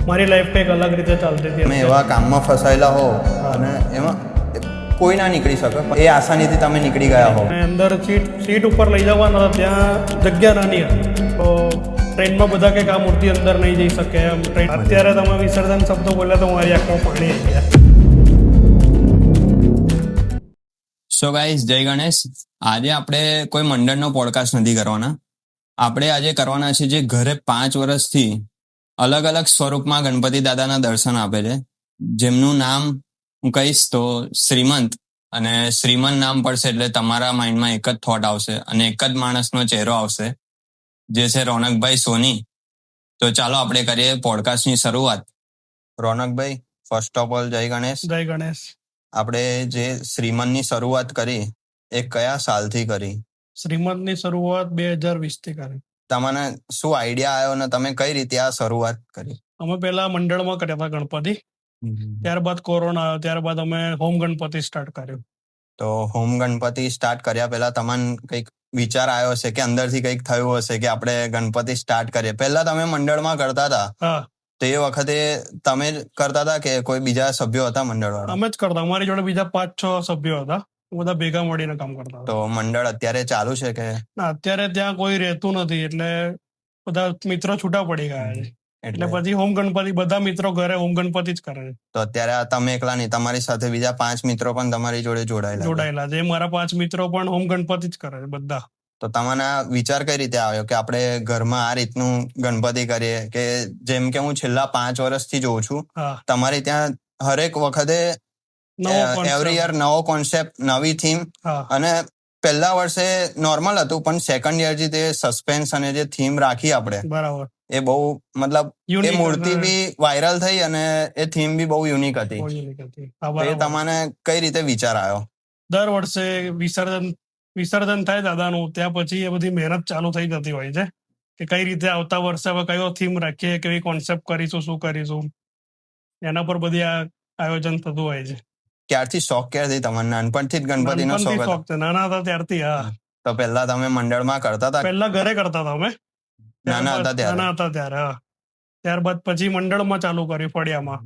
મારી લાઈફ કંઈક અલગ રીતે ચાલતી હતી. તમે એવા કામમાં ફસાયેલા હો અને એમાં કોઈ ના નીકળી શકે, એ આસાનીથી તમે નીકળી ગયા હો. અને અંદર સીટ ઉપર લઈ જવાના હતા, ત્યાં જગ્યા નાની હતી, તો ટ્રેનમાં બધા કંઈક આ મૂર્તિ અંદર નહીં જઈ શકે એમ. અત્યારે તમે વિસર્જન શબ્દો બોલ્યા તો મારી આંખમાં પાણી આવી ગયા. સો ગાઈઝ, જય ગણેશ. આજે આપણે કોઈ મંડળનો પોડકાસ્ટ નથી કરવાના. આપણે આજે કરવાના છે જે ઘરે 5 વર્ષથી અલગ અલગ સ્વરૂપમાં ગણપતિ દાદાના દર્શન આપે છે, જેમનું નામ હું કહીશ તો શ્રીમંત. અને શ્રીમંત નામ પડશે એટલે તમારા માઇન્ડમાં એક જ થોટ આવશે અને એક જ માણસનો ચહેરો આવશે, જે છે રોનકભાઈ સોની. તો ચાલો આપણે કરીએ પોડકાસ્ટની શરૂઆત. રોનકભાઈ, ફર્સ્ટ ઓફ ઓલ જય ગણેશ. જય ગણેશ. આપણે જે શ્રીમંતની શરૂઆત કરી એ કયા સાલથી કરી? શ્રીમંતની શરૂઆત 2020 થી કરી. તમને શું આઈડિયા આવ્યો ને તમે કઈ રીતે આ શરૂઆત કરી? અમે પહેલા મંડળમાં કર્યા હતા ગણપતિ, ત્યારબાદ કોરોના આવ્યો, ત્યારબાદ અમે હોમ ગણપતિ સ્ટાર્ટ કર્યું. તો હોમ ગણપતિ સ્ટાર્ટ કર્યા પહેલા તમને કંઈક વિચાર આવ્યો હશે કે અંદરથી કંઈક થયું હશે કે આપણે ગણપતિ સ્ટાર્ટ કરીએ? પહેલા તમે મંડળમાં કરતા હતા, હા, તો એ વખતે તમે જ કરતા હતા કે કોઈ બીજા સભ્યો હતા મંડળવાળા? અમે જ કરતા. અમારી જોડે બીજા 5-6 સભ્યો હતા, બધા ભેગા મળીને કામ કરતા હતા. તો મંડળ અત્યારે ચાલુ છે કે? ના, અત્યારે ત્યાં કોઈ રહેતું નથી, એટલે બધા મિત્રો છૂટા પડી ગયા છે. એટલે પછી હોમ ગણપતિ, બધા મિત્રો ઘરે હોમ ગણપતિ જ કરે છે. તો અત્યારે આ તમે એકલા નહીં, તમારી સાથે બીજા 5 મિત્રો પણ તમારી જોડે જોડાયેલા છે. મારા 5 મિત્રો પણ હોમ ગણપતિ જ કરે છે બધા. તો તમને આ વિચાર કઈ રીતે આવ્યો કે આપણે ઘરમાં આ રીતનું ગણપતિ કરીએ? કે જેમ કે હું છેલ્લા 5 વર્ષથી જોઉં છું, તમારે ત્યાં હરેક વખતે એવરી યર નવો કોન્સેપ્ટ, નવી થીમ. અને પહેલા વર્ષે નોર્મલ હતું, પણ સેકન્ડ યર જે તે સસ્પેન્સ અને જે થીમ રાખી આપણે, બરાબર, એ બહુ મતલબ એ મૂર્તિ બી વાયરલ થઈ અને એ થીમ બી બહુ યુનિક હતી. એ તમને કઈ રીતે વિચાર આવ્યો? દર વર્ષે વિસર્જન થાય દાદાનું, ત્યાં પછી એ બધી મહેનત ચાલુ થઈ જતી હોય છે કે કઈ રીતે આવતા વર્ષે હવે કયો થીમ રાખીએ, કેવી કોન્સેપ્ટ કરીશું, શું કરીશું, એના પર બધી આ આયોજન થતું હોય છે. ક્યારથી શોખ? ક્યારથી તમને? નાનપણથી જ ગણપતિનો શોખ છે? નાના હતા ત્યારથી. હા. તો પહેલા તમે મંડળમાં કરતા હતા? પહેલા ઘરે કરતા હતા અમે, નાના હતા ત્યારે. હા, ત્યારબાદ પછી મંડળમાં ચાલુ કર્યું ફળિયામાં.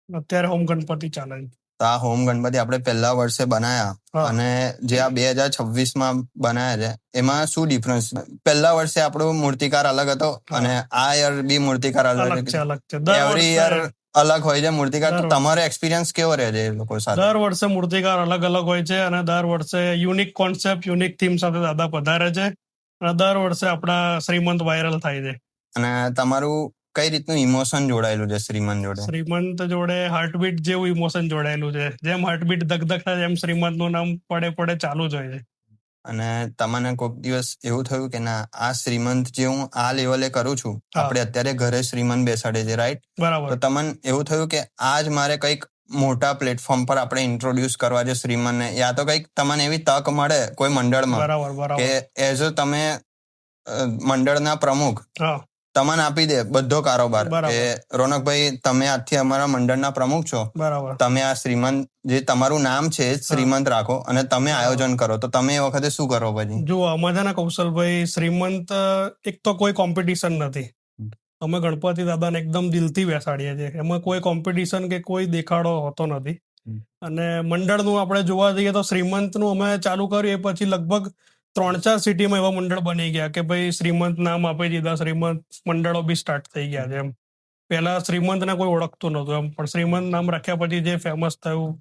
અત્યારે હોમ ગણપતિ ચાલે છે. તો આ હોમ ગણપતિ આપણે પહેલા વર્ષે બનાયા અને જે આ 2026માં બનાયા છે, એમાં શું ડિફરન્સ? પહેલા વર્ષે આપણો મૂર્તિકાર અલગ હતો અને આ યર બી મૂર્તિકાર અલગ છે. એવરી યર અલગ હોય છે મૂર્તિકાર. તો તમારો એક્સપિરિયન્સ કેવો રહે છે એ લોકો સાથે? દર વર્ષે મૂર્તિકાર અલગ અલગ હોય છે અને દર વર્ષે યુનિક કોન્સેપ્ટ, યુનિક થીમ સાથે દાદા પધારે છે અને દર વર્ષે આપણા શ્રીમંત વાયરલ થાય છે. અને તમારું કઈ રીતનું ઇમોશન જોડાયેલું છે શ્રીમંત જોડે? શ્રીમંત જોડે હાર્ટબીટ જેવું ઇમોશન જોડાયેલું છે. જેમ હાર્ટબીટ ધક થાય એમ શ્રીમંત નું નામ પડે ચાલુ જ હોય છે. અને તમને કોઈક દિવસ એવું થયું કે ના, આ શ્રીમંત જે હું આ લેવલે કરું છું, આપણે અત્યારે ઘરે શ્રીમંત બેસાડે છે, રાઈટ? બરાબર. તો તમને એવું થયું કે આજ મારે કંઈક મોટા પ્લેટફોર્મ પર આપણે ઇન્ટ્રોડ્યુસ કરવા છે શ્રીમંતને, યા તો કંઈક તમને એવી તક મળે કોઈ મંડળમાં કે એઝ અ તમે મંડળના પ્રમુખ તમને આપી દે બધો કારોબાર કે રોનકભાઈ, તમે આજથી અમારા મંડળના પ્રમુખ છો, તમે આ શ્રીમંત જે તમારું નામ છે શ્રીમંત રાખો અને તમે આયોજન કરો. તો તમે એ વખતે શું કરો પછી? જો અમારા કૌશલભાઈ, શ્રીમંત એક તો કોઈ કોમ્પિટિશન નથી. અમે ગણપતિ દાદાને એકદમ દિલથી બેસાડીએ છીએ. એમાં કોઈ કોમ્પિટિશન કે કોઈ દેખાડો હોતો નથી. અને મંડળનું આપણે જોવા જઈએ તો શ્રીમંતનું અમે ચાલુ કર્યું એ પછી લગભગ 3-4 સિટીમાં એવા મંડળ બની ગયા કે ભાઈ શ્રીમંત નામ આપી દીધા, શ્રીમંત મંડળો બી સ્ટાર્ટ થઈ ગયા છે. એમ પહેલા શ્રીમંતને કોઈ ઓળખતું નતું એમ, પણ શ્રીમંત નામ રાખ્યા પછી જે ફેમસ થયું,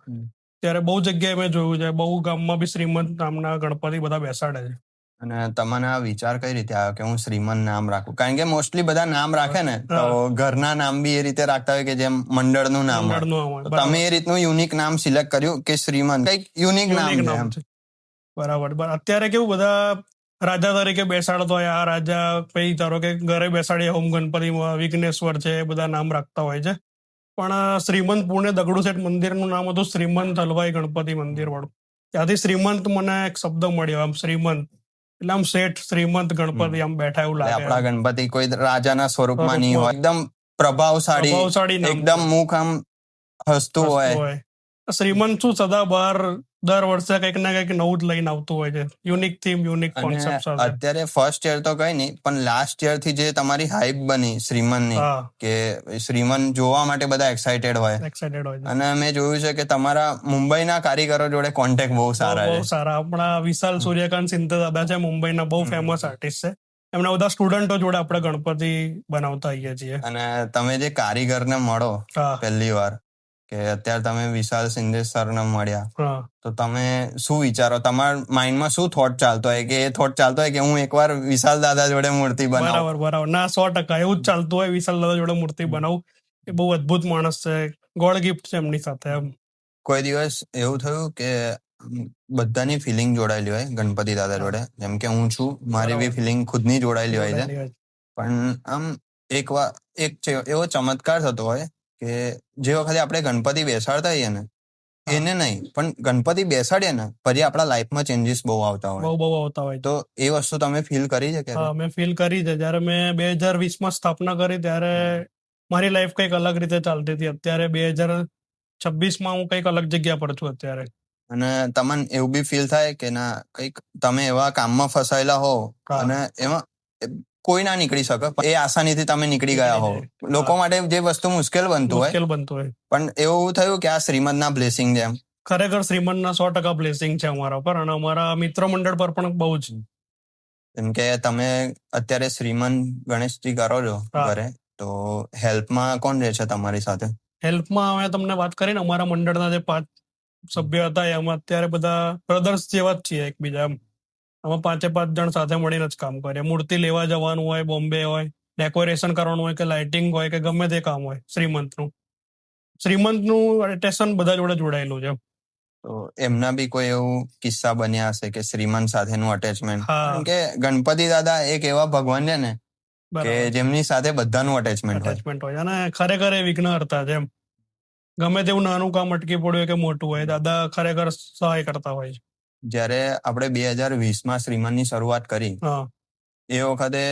ત્યારે બહુ જગ્યાએ મેં જોયું છે, બહુ ગામમાં બી શ્રીમંત નામના ગણપતિ બધા બેસાડે છે. અને તમને આ વિચાર કઈ રીતે આવ્યો કે હું શ્રીમંત નામ રાખું? કારણ કે મોસ્ટલી બધા નામ રાખે ને તો ઘરના નામ બી એ રીતે રાખતા હોય કે જેમ મંડળનું નામ હોય. તમે એ રીતનું યુનિક નામ સિલેક્ટ કર્યું કે શ્રીમંત કંઈક યુનિક નામ છે. બરાબર. અત્યારે કેવું બધા રાજા તરીકે બેસાડતો હોય, આ રાજા પછી ધારો કે ઘરે બેસાડીએ હોમ ગણપતિમાં વિઘ્નેશ્વર છે, એ બધા નામ રાખતા હોય છે. પણ શ્રીમંત પુણે દગડુ શેઠ મંદિરનું નામ હતું શ્રીમંત હલવાઈ ગણપતિ મંદિર વાળું. ત્યાંથી શ્રીમંત મને એક શબ્દ મળ્યો, આમ શ્રીમંત એટલે આમ શેઠ શ્રીમંત ગણપતિ આમ બેઠા એવું લાગે. આપણા ગણપતિ કોઈ રાજાના સ્વરૂપમાં નહીં હોય, એકદમ પ્રભાવશાળી, એકદમ મુખ આમ હસતું હોય. શ્રીમંત શું સદાબહાર દર વર્ષે કંઈક ના કંઈક નવું જ લઈને આવતું હોય છે, યુનિક થીમ, યુનિક અને કોન્સેપ્ટ સાથે. અત્યારે ફર્સ્ટ યર તો કઈ નહીં, પણ લાસ્ટ યર થી જે તમારી હાઇપ બની શ્રીમંતની, હા, કે શ્રીમંત જોવા માટે બધા એક્સાઇટેડ હોય, એક્સાઇટેડ હોય છે. અને મેં જોયું છે કે તમારા મુંબઈના કારીગરો જોડે કોન્ટેક્ટ બહુ સારા બહુ છે. સારા. આપણા વિશાલ સૂર્યકાંત સિંધે દાદા છે, મુંબઈના બહુ ફેમસ આર્ટિસ્ટ છે. એમના બધા સ્ટુડન્ટો જોડે આપણે ગણપતિ બનાવતા આવીએ છીએ. અને તમે જે કારીગરને મળો હા, પહેલી વાર, કે અત્યારે તમે વિશાલ સિંધે સરને મળ્યા, હા. તો તમે શું વિચારો, તમારા માઇન્ડમાં શું થોટ ચાલતો હોય, કે એ થોટ ચાલતો હોય કે હું એકવાર વિશાલ દાદા જોડે મૂર્તિ બનાવું? બરાબર. ના, 100% એવું જ ચાલતું હોય. વિશાલ દાદા જોડે મૂર્તિ બનાવું. એ બહુ અદ્ભુત માણસ છે. ગોડ ગિફ્ટ છે એમની સાથે એમ. કોઈ દિવસ એવું થયું કે બધાની ફિલિંગ જોડાયેલી હોય ગણપતિ દાદા જોડે, જેમ કે હું છું, મારી બી બરાબર. ફિલિંગ ખુદની જોડાયેલી હોય છે, જોડાયેલી હોય. પણ આમ એવો ચમત્કાર થતો હોય કે જે વખતે આપણે ગણપતિ બેસાડતા હોઈએ ને, હા. એને નહીં, પણ ગણપતિ બેસાડીએ ને પછી આપણા લાઈફમાં ચેન્જીસ બહુ આવતા હોય. બહુ આવતા હોય છે. તો એ વસ્તુ તમે ફીલ કરી છે હા, ક્યારે? મેં ફીલ કરી છે. જ્યારે મેં 2020માં સ્થાપના કરી ત્યારે મારી લાઈફ કંઈક અલગ રીતે ચાલતી હતી. અત્યારે 2026માં હું કંઈક અલગ જગ્યા પર છું અત્યારે. અને તમને એવું બી ફીલ થાય કે ના, કંઈક તમે એવા કામમાં ફસાયેલા હો હા. અને એમાં કોઈ ના નીકળી શકે, પણ એ આસાનીથી તમે નીકળી ગયા હો. નીકળી લોકો માટે જે વસ્તુ મુશ્કેલ બનતું હોય, મુશ્કેલ બનતું હોય. પણ એવું થયું કે આ શ્રીમદના બ્લેસિંગ છે એમ. ખરેખર શ્રીમંતના 100% બ્લેસિંગ છે અમારા પર, અને અમારા મિત્ર મંડળ પર પણ બહુ જ. જેમ કે તમે અત્યારે શ્રીમંત ગણેશજી કરો છો હા. ઘરે, તો હેલ્પમાં કોણ રહે છે તમારી સાથે? હેલ્પમાં અમે તમને વાત કરીને અમારા મંડળના જે 5 સભ્ય હતા એમાં અત્યારે બધા બ્રધર્સ જેવા જ છીએ એકબીજા એમ. અમે 5 જણ સાથે મળીને જ કામ કરીએ. મૂર્તિ લેવા જવાનું હોય, બોમ્બે હોય, ડેકોરેશન કરવાનું હોય, કે લાઇટિંગ હોય, કે ગમે તે કામ હોય શ્રીમંતનું અટેશન બધા જોડે જોડાયેલું છે. તો એમના બી કોઈ એવું કિસ્સા બન્યા હશે કે શ્રીમંત સાથેનું અટેચમેન્ટ? હા. કારણ કે ગણપતિ દાદા એક એવા ભગવાન છે ને કે બરાબર. જેમની સાથે બધાનું અટેચમેન્ટ હોય. અટેચમેન્ટ હોય, અને ખરેખર એ વિઘ્નહર્તા છે એમ. ગમે તેવું નાનું કામ અટકી પડ્યું હોય કે મોટું હોય, દાદા ખરેખર સહાય કરતા હોય છે. જ્યારે આપણે 2020માં શ્રીમંતની શરૂઆત કરી, હા. એ વખતે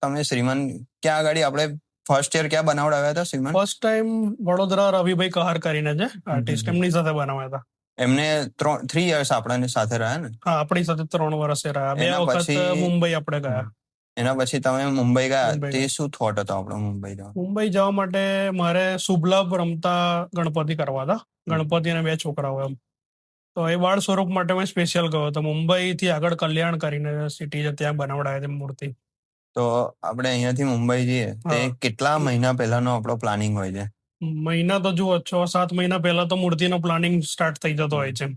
તમે શ્રીમંત ક્યાં આગળ આપણે ફર્સ્ટ યર ક્યાં બનાવડાવ્યા હતા શ્રીમંત? ફર્સ્ટ ટાઈમ વડોદરા રવિભાઈ કહાર કરીને છે આર્ટિસ્ટ, એમની સાથે બનાવ્યા હતા. એમને 3 યર્સ આપણા સાથે રહ્યા ને? હા, આપણી સાથે 3 વર્ષે રહ્યા. 2 એના વખત પછી મુંબઈ આપણે ગયા. એના પછી તમે મુંબઈ ગયા, મુંબઈ તે ગયા. શું થોટ હતો આપણો મુંબઈ જવાનો? મુંબઈ જવા માટે મારે શુભલાભ રમતા ગણપતિ કરવા હતા. ગણપતિ અને 2 છોકરાઓ એમ. તો એ બાળ સ્વરૂપ માટે મેં સ્પેશિયલ ગયો હતો. મુંબઈથી આગળ કલ્યાણ કરીને સિટી છે, ત્યાં બનાવડાય છે મૂર્તિ. તો આપણે અહીંયાથી મુંબઈ જઈએ તે હા. કેટલા મહિના પહેલાનો આપણો પ્લાનિંગ હોય છે? મહિના તો જુઓ, 6-7 મહિના પહેલા તો મૂર્તિનો પ્લાનિંગ સ્ટાર્ટ થઈ જતો હોય છે.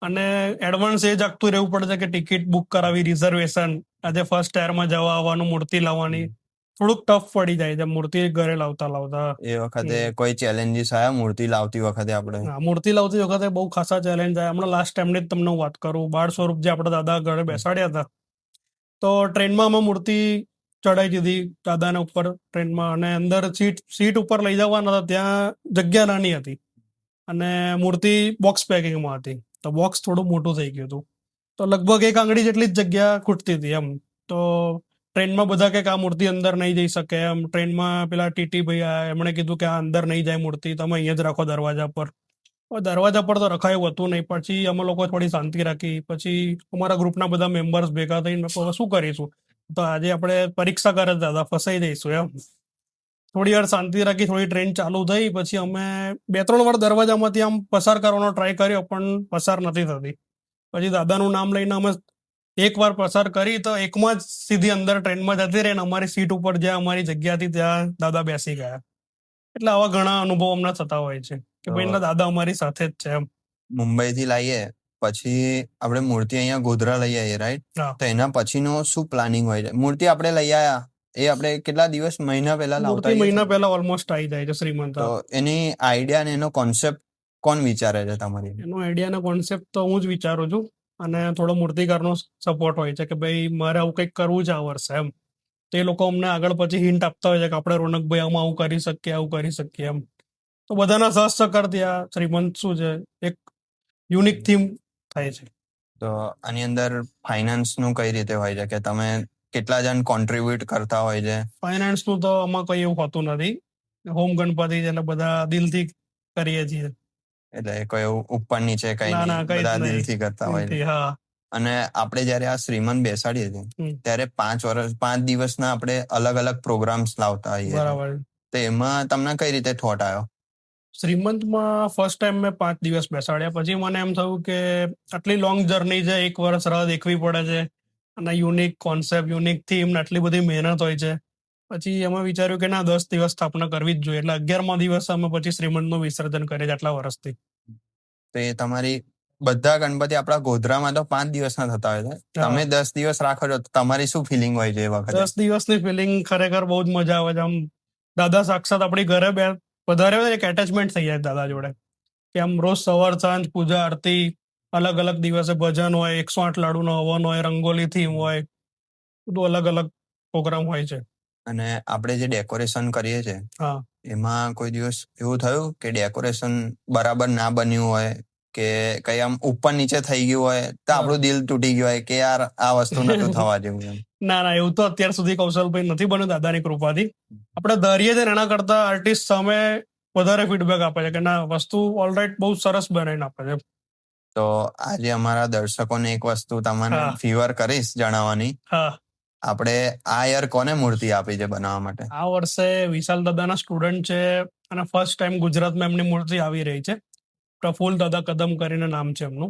અને એડવાન્સ એ જાગતું રહેવું પડે છે કે ટિકિટ બુક કરાવી, રિઝર્વેશન, આજે ફર્સ્ટ ટાયરમાં જવા આવવાનું, મૂર્તિ લાવવાની થોડુંક ટફ પડી જાય છે મૂર્તિ ઘરે લાવતા. એ વખતે કોઈ ચેલેન્જીસ આયા મૂર્તિ લાવતી વખતે આપણે? હા, મૂર્તિ લાવતી વખતે બહુ ખાસા ચેલેન્જ આવ્યા. હમણાં લાસ્ટ ટાઈમની જ તમને હું વાત કરું, બાળ સ્વરૂપ જે આપણા દાદા ઘરે બેસાડ્યા હતા, તો ટ્રેનમાં અમે મૂર્તિ ચડાઈ દીધી દાદાને ઉપર ટ્રેનમાં, અને અંદર સીટ ઉપર લઈ જવાના હતા, ત્યાં જગ્યા નાની હતી અને મૂર્તિ બોક્સ પેકિંગમાં હતી. તો બોક્સ થોડું મોટું થઈ ગયું હતું, તો લગભગ 1 આંગળી જેટલી જ જગ્યા ખૂટતી હતી એમ. તો ટ્રેનમાં બધા કે આ મૂર્તિ અંદર નહીં જઈ શકે એમ. ટ્રેનમાં પેલા ટીટી ભાઈ આયા, એમણે કીધું કે આ અંદર નહીં જાય મૂર્તિ, તમે અહીંયા જ રાખો દરવાજા પર. દરવાજા પર તો રખાયું હતું નહીં. પછી અમે લોકો થોડી શાંતિ રાખી. પછી અમારા ગ્રુપના બધા મેમ્બર્સ ભેગા થઈને હવે શું કરીશું, તો આજે આપણે પરીક્ષા કરે દાદા, ફસાઈ જઈશું એમ. થોડી વાર શાંતિ રાખી, થોડી ટ્રેન ચાલુ થઈ. પછી અમે 2-3 વાર દરવાજામાંથી આમ પસાર કરવાનો ટ્રાય કર્યો, પણ પસાર નથી થતી. પછી દાદાનું નામ લઈને અમે એકવાર પસાર કરી, તો એકમાં જ સીધી અંદર ટ્રેનમાં જતી રહી, ને અમારી સીટ ઉપર જ્યાં અમારી જગ્યા હતી ત્યાં દાદા બેસી ગયા. એટલે આવા ઘણા અનુભવ અમને થતા હોય છે કે ભાઈ ના દાદા અમારી સાથે જ છે એમ. મુંબઈથી લાવીએ પછી આપણે મૂર્તિ અહીંયા ગોધરા લઈ આવીએ, રાઈટ? હા. તો એના પછીનો શું પ્લાનિંગ હોય છે? મૂર્તિ આપણે લઈ આવ્યા, એ આપણે કેટલા દિવસ, મહિના પહેલા લાવતા મૂર્તિ હોઈએ મહિના છીએ? પહેલા ઓલમોસ્ટ આવી જાય છે શ્રીમંત. તો એની આઈડિયા ને એનો કોન્સેપ્ટ કોણ વિચારે છે તમારી? એનો આઈડિયા અને કોન્સેપ્ટ તો હું જ વિચારું છું, અને થોડો મૂર્તિકારનો સપોર્ટ હોય છે કે ભાઈ મારે આવું કંઈક કરવું છે આ વર્ષે એમ. તો એ લોકો અમને આગળ પછી હિન્ટ આપતા હોય છે કે આપણે રોનકભાઈ આમાં આવું કરી શકીએ, આવું કરી શકીએ એમ. તો બધાના સહસહકારથી આ શ્રીમંત શું છે, એક યુનિક થીમ થાય છે. તો આની અંદર ફાઇનાન્સ નું કઈ રીતે હોય છે, કે તમે કેટલા જણ કોન્ટ્રીબ્યુટ કરતા હોય છે? ફાઇનાન્સનું તો આમાં કંઈ એવું હોતું નથી. હોમ ગણપતિ છે એટલે બધા દિલથી કરીએ છીએ. એટલે કોઈ એવું ઉપર નીચે કઈ ના ના નહીં, કઈ જ બધા નહીં. દિલથી કરતા હોય છે. દિલથી, હા. અને આપણે જયારે આ શ્રીમંત બેસાડીએ છીએ હમ. ત્યારે 5 દિવસના આપણે અલગ અલગ પ્રોગ્રામ્સ લાવતા હોઈએ છીએ. બરાબર. તો એમાં તમને કઈ રીતે થોટ આવ્યો? શ્રીમંતમાં ફર્સ્ટ ટાઈમ મેં 5 દિવસ બેસાડ્યા, પછી મને એમ થયું કે આટલી લોંગ જર્ની છે, 1 વર્ષ રાહ દેખવી પડે છે, અને યુનિક કોન્સેપ્ટ, યુનિક થીમ, આટલી બધી મહેનત હોય છે. પછી અમે વિચાર્યું કે ના 10 દિવસ સ્થાપના કરવી જ જોઈએ, એટલે 11મા દિવસે અમે પછી શ્રીમંતનું વિસર્જન કરીએ છીએ આટલા વર્ષથી. તો એ તમારી બધા ગણપતિ આપણા ગોધરામાં તો 5 દિવસના થતા હોય છે, હા. તમે 10 દિવસ રાખો છો, તો તમારી શું ફિલિંગ હોય છે એ વખતે? 10 દિવસની ફિલિંગ ખરેખર બહુ જ મજા આવે છે. આમ દાદા સાક્ષાત આપણી ઘરે વધારે હોય, એક એટેચમેન્ટ થઈ જાય દાદા જોડે, કે આમ રોજ સવાર સાંજ પૂજા આરતી, અલગ અલગ દિવસે ભજન હોય, 108 લાડુનો હવન હોય, રંગોલી થીમ હોય, બધું અલગ અલગ પ્રોગ્રામ હોય છે. અને આપણે જે ડેકોરેશન કરીએ છીએ હા. એમાં કોઈ દિવસ એવું થયું કે ડેકોરેશન બરાબર ના બન્યું હોય, કે કઈ આમ ઉપર નીચે થઈ ગયું હોય, તો આપણું દિલ તૂટી ગયું હોય કે યાર આ વસ્તુ નતું થવા જેવું એમ? ના ના, એવું તો અત્યાર સુધી કૌશલભાઈ નથી બન્યું દાદાની કૃપાથી. આપણે ધારીએ છીએ એના કરતા આર્ટિસ્ટ સામે વધારે ફીડબેક આપે છે કે ના વસ્તુ ઓલરાઈટ બહુ સરસ બનાવીને આપે છે. તો આજે અમારા દર્શકોને એક વસ્તુ તમને હા. ફીવર કરીશ જણાવવાની. હા. આપણે આ યર કોને મૂર્તિ આપી છે બનાવવા માટે? આ વર્ષે વિશાલ દાદાના સ્ટુડન્ટ છે, અને ફર્સ્ટ ટાઈમ ગુજરાતમાં એમની મૂર્તિ આવી રહી છે. પ્રફુલ્લ દાદા કદમ કરીને નામ છે એમનું.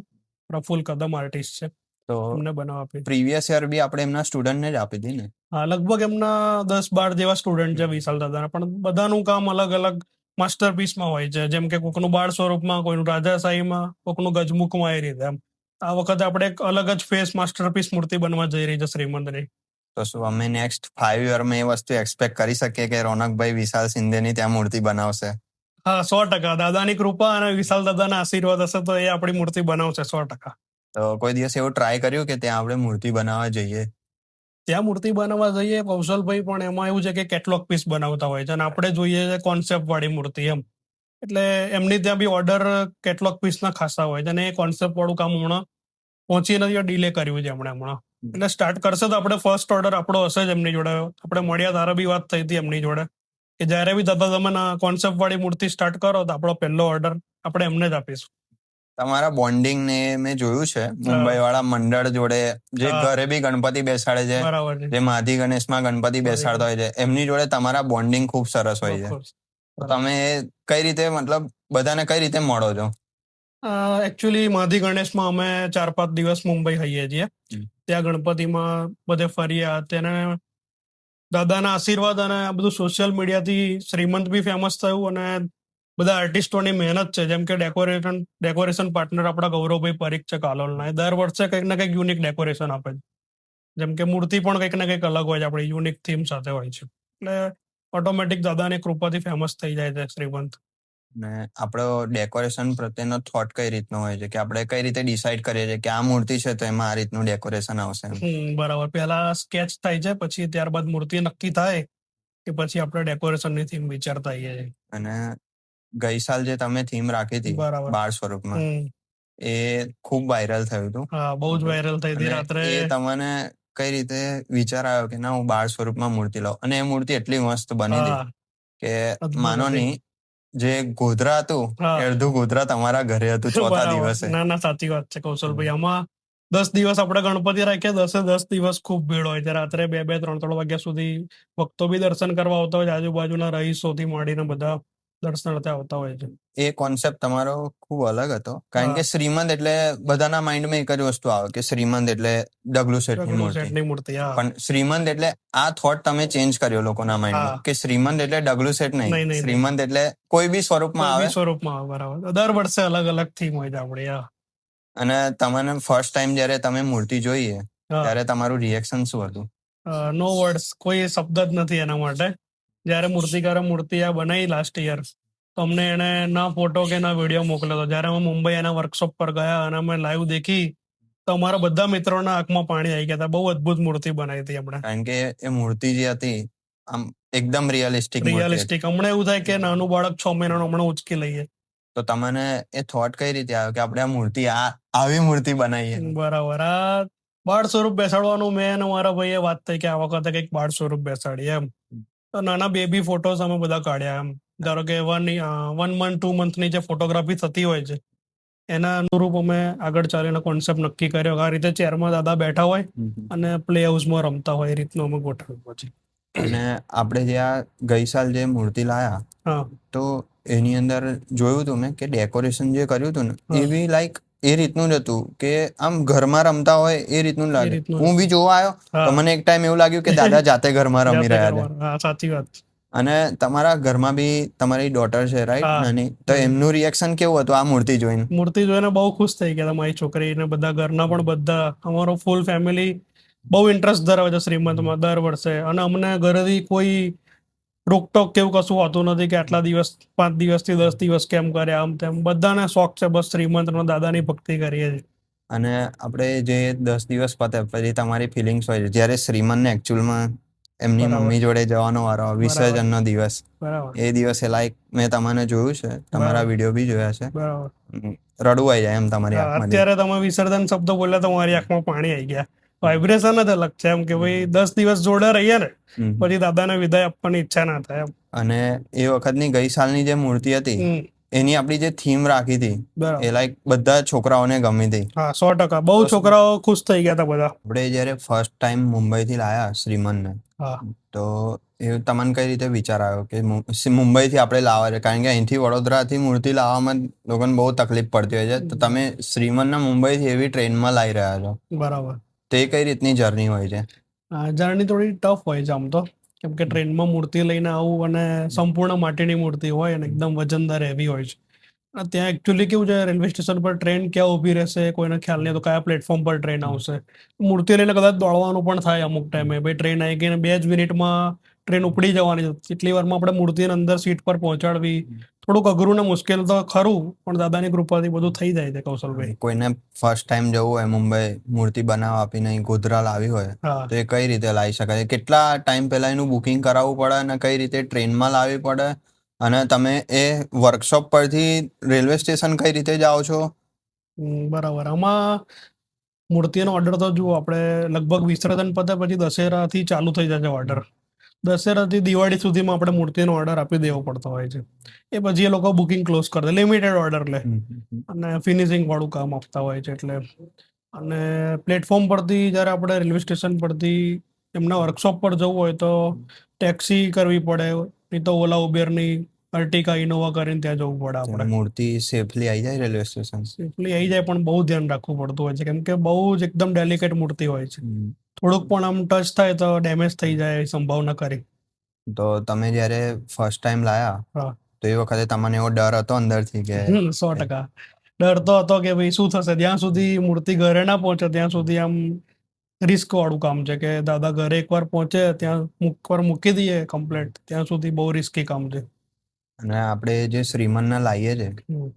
પ્રફુલ્લ કદમ આર્ટિસ્ટ છે, તો એમને બનાવ આપી. પ્રીવિયસ યર બી આપણે એમના સ્ટુડન્ટને જ આપી હતી ને? હા, લગભગ એમના 10-12 જેવા સ્ટુડન્ટ છે વિશાલ દાદાના, પણ બધાનું કામ અલગ અલગ માસ્ટરપીસમાં હોય છે. જેમ કે કોકનું બાળ સ્વરૂપમાં, કોઈનું રાજાશાહીમાં, કોકનું ગજમુખમાં, એ રીતે. એમ આ વખતે આપણે એક અલગ જ ફેસ માસ્ટરપીસ મૂર્તિ બનવા જઈ રહી છે શ્રીમંતની. તો શું અમે નેક્સ્ટ 5 યરમાં એ વસ્તુ એક્સપેક્ટ કરી શકીએ કે રોનકભાઈ વિશાલ શિંદેની ત્યાં મૂર્તિ બનાવશે? હા, 100%. દાદાની કૃપા અને વિશાલ દાદાના આશીર્વાદ હશે તો એ આપણી મૂર્તિ બનાવશે 100%. તો કોઈ દિવસ એવું ટ્રાય કર્યું કે ત્યાં આપણે મૂર્તિ બનાવવા જઈએ? ત્યાં મૂર્તિ બનાવવા જઈએ કૌશલભાઈ, પણ એમાં એવું છે કે કેટલોગ પીસ બનાવતા હોય છે, અને આપણે જોઈએ છે કોન્સેપ્ટ વાળી મૂર્તિ એમ. એટલે એમની ત્યાં બી ઓર્ડર કેટલોગ પીસના ખાસા હોય છે, અને એ કોન્સેપ્ટ વાળું કામ હમણાં પહોંચી નથી, ડિલે કર્યું છે એમણે હમણાં. એટલે સ્ટાર્ટ કરશે તો આપણે ફર્સ્ટ ઓર્ડર આપણો હશે જ એમની જોડે. આપણે મળ્યા તારા બી વાત થઈ હતી એમની જોડે કે જ્યારે બી દાદા તમે કોન્સેપ્ટ વાળી મૂર્તિ સ્ટાર્ટ કરો તો આપણો પહેલો ઓર્ડર આપણે એમને જ આપીશું. તમારા બોન્ડિંગ ને મેં જોયું છે મુંબઈ વાળા મંડળ જોડે, જે હા. ઘરે બી ગણપતિ બેસાડે છે, બરાબર છે. જે માધી ગણેશમાં ગણપતિ બેસાડતા હોય છે, એમની જોડે તમારા બોન્ડિંગ ખૂબ સરસ હોય છે. તો તમે કઈ રીતે, મતલબ બધાને કઈ રીતે મળો છો? એકચ્યુઅલી માધી ગણેશમાં અમે 4-5 દિવસ મુંબઈ હઈએ છીએ. ત્યાં ગણપતિમાં બધે ફર્યા, તેને દાદાના આશીર્વાદ અને આ બધું સોશિયલ મીડિયાથી શ્રીમંત બી ફેમસ થયું, અને બધા આર્ટિસ્ટોની મહેનત છે. જેમ કે ડેકોરેશન પાર્ટનર આપણા ગૌરવભાઈ પરીખ છે કાલોલના, એ દર વર્ષે કંઈક ને કંઈક યુનિક ડેકોરેશન આપે છે. જેમ કે મૂર્તિ પણ કંઈક ને કંઈક અલગ હોય છે, આપણી યુનિક થીમ સાથે હોય છે. એટલે ઓટોમેટિક દાદાની કૃપાથી ફેમસ થઈ જાય છે શ્રીમંત. ને આપણો ડેકોરેશન પ્રત્યેનો થોટ કઈ રીતનો હોય છે, કે આપણે કઈ રીતે ડિસાઈડ કરીએ છીએ કે આ મૂર્તિ છે તો એમાં આ રીતનું ડેકોરેશન આવશે? બરાબર. પહેલા સ્કેચ થાય છે, પછી ત્યારબાદ મૂર્તિ નક્કી થાય કે પછી આપણે ડેકોરેશનની થીમ વિચારતા આવીએ છીએ. અને ગઈ સાલ જે તમે થીમ રાખી હતી બરાબર. બાળ સ્વરૂપમાં, એ ખૂબ વાયરલ થયું હતું. હા, બહુ જ વાયરલ થઈ હતી. રાત્રે એ તમને કઈ રીતે વિચાર આવ્યો કે ના હું બાળ સ્વરૂપમાં મૂર્તિ લાવું? અને એ મૂર્તિ એટલી મસ્ત બની હતી કે માનો નહીં, જે ગોધરા હતું અડધું ગોધરા તમારા ઘરે હતું ચોથા દિવસે. ના ના, સાચી વાત છે કૌશલભાઈ. આમાં 10 દિવસ આપણે ગણપતિ રાખ્યા, 10 દિવસ ખૂબ ભીડ હોય છે. રાત્રે 2-2, 3-3 વાગ્યા સુધી ભક્તો બી દર્શન કરવા આવતા હોય છે. આજુબાજુના રહીશોથી માંડીને બધા દર્શનાર્થે આવતા હોય છે. એ કોન્સેપ્ટ તમારો ખૂબ અલગ હતો, કારણ કે શ્રીમંત એટલે બધાના માઇન્ડમાં એક જ વસ્તુ આવે કે શ્રીમંત એટલે ડગલુ શેઠની મૂર્તિ. પણ શ્રીમંત એટલે આ થોટ તમે ચેન્જ કર્યો લોકોના માઇન્ડમાં, કે શ્રીમંત એટલે ડગલુ શેઠ નહીં, શ્રીમંત એટલે કોઈ બી સ્વરૂપમાં આવે. બરાબર. દર વર્ષે અલગ અલગ થીમ હોય છે આપણી. અને તમને ફર્સ્ટ ટાઈમ જયારે તમે મૂર્તિ જોઈએ ત્યારે તમારું રિએક્શન શું હતું? નો વર્ડ્સ, કોઈ શબ્દ જ નથી એના માટે. જયારે મૂર્તિકારે મૂર્તિ આ બનાવી લાસ્ટ યર, તો અમને એને ના ફોટો કે ના વિડીયો મોકલ્યો હતો. જયારે અમે મુંબઈ એના વર્કશોપ પર ગયા અને અમે લાઈવ દેખી, તો અમારા બધા મિત્રોના આંખમાં પાણી આવી ગયા હતા. બહુ અદભુત મૂર્તિ બનાવી હતી એમણે. કારણ કે એ મૂર્તિ જે હતી આમ એકદમ રિયલિસ્ટિક. હમણાં એવું થાય કે નાનું બાળક 6 મહિનાનું હમણાં ઉચકી લઈએ. તો તમને એ થોટ કઈ રીતે આવ્યો કે આપણે આ મૂર્તિ આવી મૂર્તિ બનાવીએ? બરાબર. આ બાળ સ્વરૂપ બેસાડવાનું મેં અને મારા ભાઈએ વાત થઈ કે આ વખતે કંઈક બાળ સ્વરૂપ બેસાડીએ એમ. તો નાના બેબી ફોટોસ અમે બધા કાઢ્યા એમ. ધારો કે 1 મંથ 2 મંથની જે ફોટોગ્રાફી થતી હોય છે એના અનુરૂપ અમે આગળ ચાલીને કોન્સેપ્ટ નક્કી કર્યો કે આ રીતે ચેરમાં દાદા બેઠા હોય અને પ્લે હાઉસમાં રમતા હોય એ રીતનું અમે ગોઠવ્યું પછી. અને આપણે જે આ ગઈ સાલ જે મૂર્તિ લાયા હા તો એની અંદર જોયું હતું મેં કે ડેકોરેશન જે કર્યું હતું ને હા. એ બી લાઈક એ રીતનું જ હતું કે આમ ઘરમાં રમતા હોય એ રીતનું લાગે. રીતનું હું બી જોવા આવ્યો હા. તો મને એક ટાઈમ એવું લાગ્યું કે દાદા જાતે ઘરમાં રમી જાતે રહ્યા છે. કરવાનું. હા સાચી વાત. અને તમારા ઘરમાં બી તમારી ડોટર છે રાઈટ હા. નાની, તો એમનું રિએક્શન કેવું હતું આ મૂર્તિ જોઈને? મૂર્તિ જોઈને બહુ ખુશ થઈ ગયા હતા મારી છોકરી ને બધા ઘરના પણ બધા અમારો ફૂલ ફેમિલી બહુ ઇન્ટરેસ્ટ ધરાવે છે શ્રીમંતમાં દર વર્ષે. અને અમને ઘરેથી કોઈ રોકટોક કેવું કશું હોતું નથી કે આટલા દિવસ 5 દિવસથી 10 દિવસ કેમ કરે આમ તેમ. બધાને શોખ છે બસ શ્રીમંતનો, દાદાની ભક્તિ કરીએ છીએ. અને આપણે જે 10 દિવસ પતે પછી તમારી ફિલિંગ્સ હોય છે જ્યારે શ્રીમંતને એકચ્યુઅલમાં એમની બરાબર. મમ્મી જોડે જવાનો વારો આવે, વિસર્જનનો દિવસ, બરાબર એ દિવસે લાઈક મેં તમને જોયું છે, તમારા બરાબર. વિડીયો બી જોયા છે, બરાબર. રડવું આવી જાય એમ તમારી હા, આંખમાંથી. અત્યારે તમે વિસર્જન શબ્દ બોલ્યા તો મારી આંખમાં પાણી આવી ગયા. વાઇબ્રેશન જ અલગ છે એમ કે ભાઈ 10 દિવસ જોડે રહીએ ને પછી દાદાને વિદાય આપવાની ઈચ્છા ના થાય એમ. અને એ વખતની ગઈ સાલની જે મૂર્તિ હતી હમ. એની આપણી જે થીમ રાખી હતી બરાબર. એ લાઈક બધા છોકરાઓને ગમી હતી. હા 100%. બહુ છોકરાઓ ખુશ થઈ ગયા હતા બધા. આપણે જ્યારે ફર્સ્ટ ટાઈમ મુંબઈથી લાયા શ્રીમંતને, હા તો એ તમને કઈ રીતે વિચાર આવ્યો કે મુંબઈથી આપણે લાવવા છે? કારણ કે અહીંથી વડોદરાથી મૂર્તિ લાવવામાં લોકોને બહુ તકલીફ પડતી હોય છે, તો તમે શ્રીમંતને મુંબઈથી એવી ટ્રેનમાં લાવી રહ્યા છો, બરાબર. તે કઈ રીતની જર્ની હોય છે? જર્ની થોડી ટફ હોય છે આમ તો, કેમ કે ટ્રેનમાં મૂર્તિ લઈને આવું અને સંપૂર્ણ માટીની મૂર્તિ હોય અને એકદમ વજનદાર હેવી હોય છે. અને ત્યાં એકચ્યુઅલી કેવું છે, રેલવે સ્ટેશન પર ટ્રેન ક્યાં ઊભી રહેશે કોઈને ખ્યાલ નહીં, તો કયા પ્લેટફોર્મ પર ટ્રેન આવશે. મૂર્તિ લઈને કદાચ દોડવાનું પણ થાય અમુક ટાઈમે, ભાઈ ટ્રેન આવી ગઈ ને 2 જ મિનિટમાં ટ્રેન ઉપડી જવાની છે, એટલી વારમાં આપણે મૂર્તિને અંદર સીટ પર પહોંચાડવી થોડુંક અઘરું ને મુશ્કેલ તો ખરું, પણ દાદાની કૃપાથી બધું થઈ જાય છે કૌશલભાઈ. કોઈને ફર્સ્ટ ટાઈમ જવું હોય મુંબઈ, મૂર્તિ બનાવવા આપીને અહીં ગોધરા લાવી હોય, હા તો એ કઈ રીતે લાવી શકાય? કેટલા ટાઈમ પહેલા એનું બુકિંગ કરાવવું પડે અને કઈ રીતે ટ્રેનમાં લાવવી પડે? અને તમે એ વર્કશોપ પરથી રેલવે સ્ટેશન કઈ રીતે જાઓ છો? બરાબર. આમાં મૂર્તિનો ઓર્ડર તો જુઓ, આપણે લગભગ વિસર્જન પતે પછી દશેરાથી ચાલુ થઈ જશે ઓર્ડર. દશેરાથી દિવાળી સુધીમાં આપણે મૂર્તિનો ઓર્ડર આપી દેવો પડતો હોય છે. એ પછી એ લોકો બુકિંગ ક્લોઝ કરી દે, લિમિટેડ ઓર્ડર લે અને ફિનિશિંગ વાળું કામ આપતા હોય છે. એટલે અને પ્લેટફોર્મ પરથી જ્યારે આપણે રેલવે સ્ટેશન પરથી એમના વર્કશોપ પર જવું હોય તો ટેક્સી કરવી પડે, નહીં તો ઓલા ઉબેરની અર્ટિકા ઇનોવા કરીને ત્યાં જવું પડે આપણે. મૂર્તિ સેફલી આવી જાય રેલવે સ્ટેશન? સેફલી આવી જાય પણ બહુ ધ્યાન રાખવું પડતું હોય છે, કેમ કે બહુ જ એકદમ ડેલિકેટ મૂર્તિ હોય છે. થોડુંક પણ આમ ટચ થાય તો ડેમેજ થઈ જાય એવી સંભાવના કરી. તો તમે જ્યારે ફર્સ્ટ ટાઈમ લાયા હા તો એ વખતે તમને એવો ડર હતો અંદરથી કે? 100%. ડર તો હતો કે ભાઈ શું થશે, જ્યાં સુધી મૂર્તિ ઘરે ના પહોંચે ત્યાં સુધી આમ રિસ્ક વાળું કામ છે, કે દાદા ઘરે એકવાર પહોંચે ત્યાં એકવાર મૂકી દઈએ કમ્પ્લેટ, ત્યાં સુધી બહુ રિસ્કી કામ છે. અને આપણે જે શ્રીમંતને લાવીએ છે